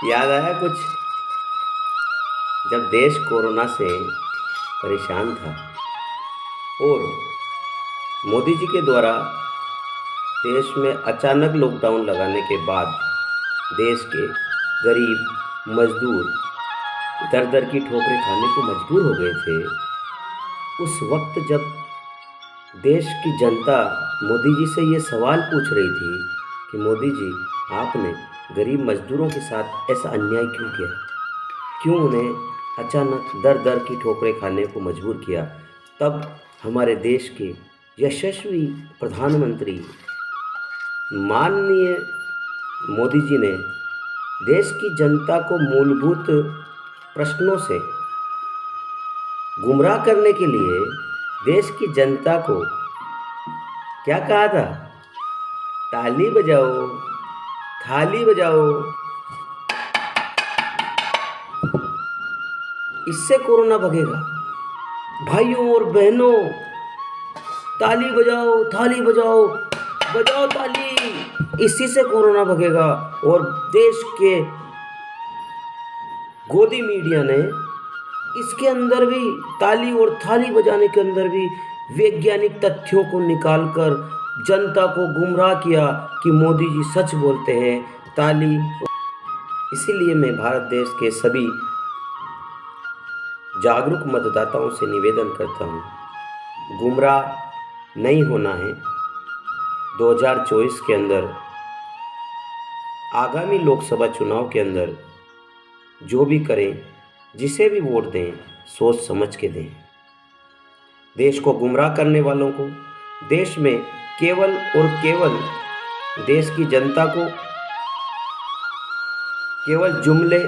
याद आया कुछ जब देश कोरोना से परेशान था और मोदी जी के द्वारा देश में अचानक लॉकडाउन लगाने के बाद देश के गरीब मजदूर दर दर की ठोकरें खाने को मजबूर हो गए थे। उस वक्त जब देश की जनता मोदी जी से ये सवाल पूछ रही थी कि मोदी जी आपने गरीब मजदूरों के साथ ऐसा अन्याय क्यों किया, क्यों उन्हें अचानक दर दर की ठोकरें खाने को मजबूर किया, तब हमारे देश के यशस्वी प्रधानमंत्री माननीय मोदी जी ने देश की जनता को मूलभूत प्रश्नों से गुमराह करने के लिए देश की जनता को क्या कहा था, ताली बजाओ थाली बजाओ, इससे कोरोना भगेगा। भाइयों और बहनों, ताली बजाओ थाली बजाओ, बजाओ ताली, इसी से कोरोना भगेगा। और देश के गोदी मीडिया ने इसके अंदर भी ताली और थाली बजाने के अंदर भी वैज्ञानिक तथ्यों को निकालकर जनता को गुमराह किया कि मोदी जी सच बोलते हैं, ताली। इसीलिए मैं भारत देश के सभी जागरूक मतदाताओं से निवेदन करता हूँ, गुमराह नहीं होना है। 2024 के अंदर आगामी लोकसभा चुनाव के अंदर जो भी करें, जिसे भी वोट दें, सोच समझ के दें। देश को गुमराह करने वालों को, देश में केवल और केवल देश की जनता को केवल जुमले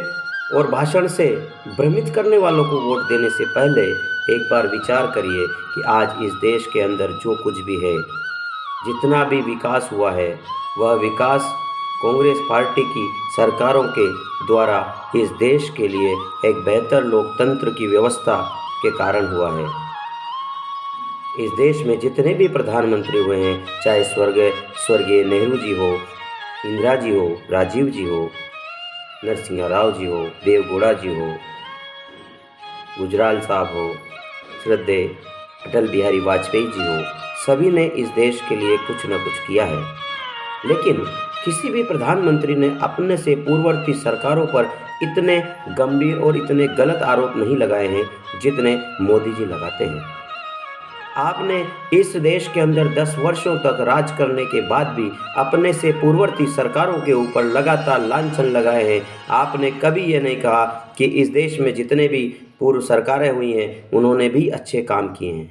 और भाषण से भ्रमित करने वालों को वोट देने से पहले एक बार विचार करिए कि आज इस देश के अंदर जो कुछ भी है, जितना भी विकास हुआ है, वह विकास कांग्रेस पार्टी की सरकारों के द्वारा इस देश के लिए एक बेहतर लोकतंत्र की व्यवस्था के कारण हुआ है। इस देश में जितने भी प्रधानमंत्री हुए हैं, चाहे स्वर्गीय नेहरू जी हो, इंदिरा जी हो, राजीव जी हो, नरसिंह राव जी हो, देवगौड़ा जी हो, गुजराल साहब हो, श्रद्धेय अटल बिहारी वाजपेयी जी हो, सभी ने इस देश के लिए कुछ न कुछ किया है। लेकिन किसी भी प्रधानमंत्री ने अपने से पूर्ववर्ती सरकारों पर इतने गंभीर और इतने गलत आरोप नहीं लगाए हैं जितने मोदी जी लगाते हैं। आपने इस देश के अंदर 10 वर्षों तक राज करने के बाद भी अपने से पूर्ववर्ती सरकारों के ऊपर लगातार लांछन लगाए हैं। आपने कभी ये नहीं कहा कि इस देश में जितने भी पूर्व सरकारें हुई हैं उन्होंने भी अच्छे काम किए हैं।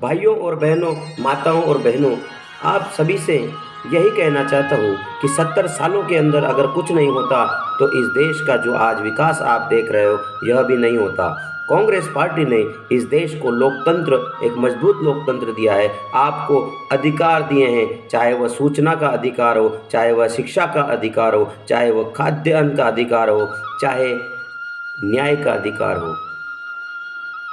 भाइयों और बहनों, माताओं और बहनों, आप सभी से यही कहना चाहता हूँ कि 70 सालों के अंदर अगर कुछ नहीं होता तो इस देश का जो आज विकास आप देख रहे हो यह भी नहीं होता। कांग्रेस पार्टी ने इस देश को लोकतंत्र, एक मजबूत लोकतंत्र दिया है, आपको अधिकार दिए हैं, चाहे वह सूचना का अधिकार हो, चाहे वह शिक्षा का अधिकार हो, चाहे वह खाद्यान्न का अधिकार हो, चाहे न्याय का अधिकार हो।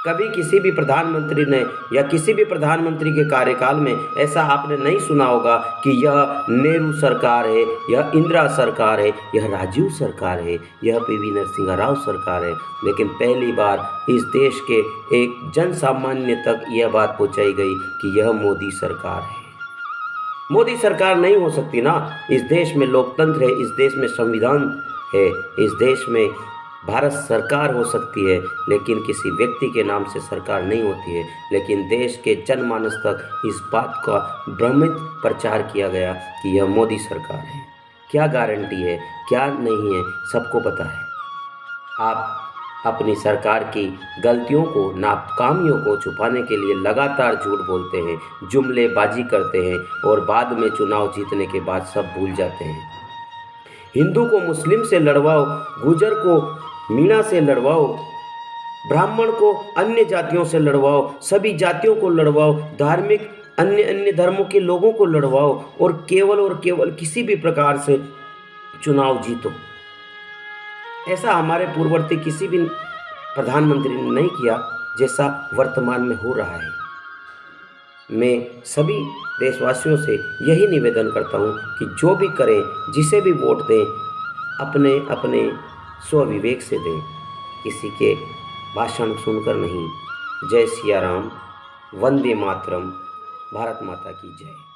कभी किसी भी प्रधानमंत्री ने या किसी भी प्रधानमंत्री के कार्यकाल में ऐसा आपने नहीं सुना होगा कि यह नेहरू सरकार है, यह इंदिरा सरकार है, यह राजीव सरकार है, यह पीवी नरसिंह राव सरकार है। लेकिन पहली बार इस देश के एक जन सामान्य तक यह बात पहुंचाई गई कि यह मोदी सरकार है। मोदी सरकार नहीं हो सकती ना। इस देश में लोकतंत्र है, इस देश में संविधान है, इस देश में भारत सरकार हो सकती है, लेकिन किसी व्यक्ति के नाम से सरकार नहीं होती है। लेकिन देश के जनमानस तक इस बात का भ्रमित प्रचार किया गया कि यह मोदी सरकार है। क्या गारंटी है, क्या नहीं है, सबको पता है। आप अपनी सरकार की गलतियों को, नाकामियों को छुपाने के लिए लगातार झूठ बोलते हैं, जुमलेबाजी करते हैं और बाद में चुनाव जीतने के बाद सब भूल जाते हैं। हिंदू को मुस्लिम से लड़वाओ, गुर्जर को मीणा से लड़वाओ, ब्राह्मण को अन्य जातियों से लड़वाओ, सभी जातियों को लड़वाओ, धार्मिक अन्य धर्मों के लोगों को लड़वाओ और केवल किसी भी प्रकार से चुनाव जीतो। ऐसा हमारे पूर्ववर्ती किसी भी प्रधानमंत्री ने नहीं किया जैसा वर्तमान में हो रहा है। मैं सभी देशवासियों से यही निवेदन करता हूँ कि जो भी करें, जिसे भी वोट दें, अपने अपने स्वविवेक से दें, किसी के भाषण सुनकर नहीं। जय सिया राम, वंदे मातरम, भारत माता की जय।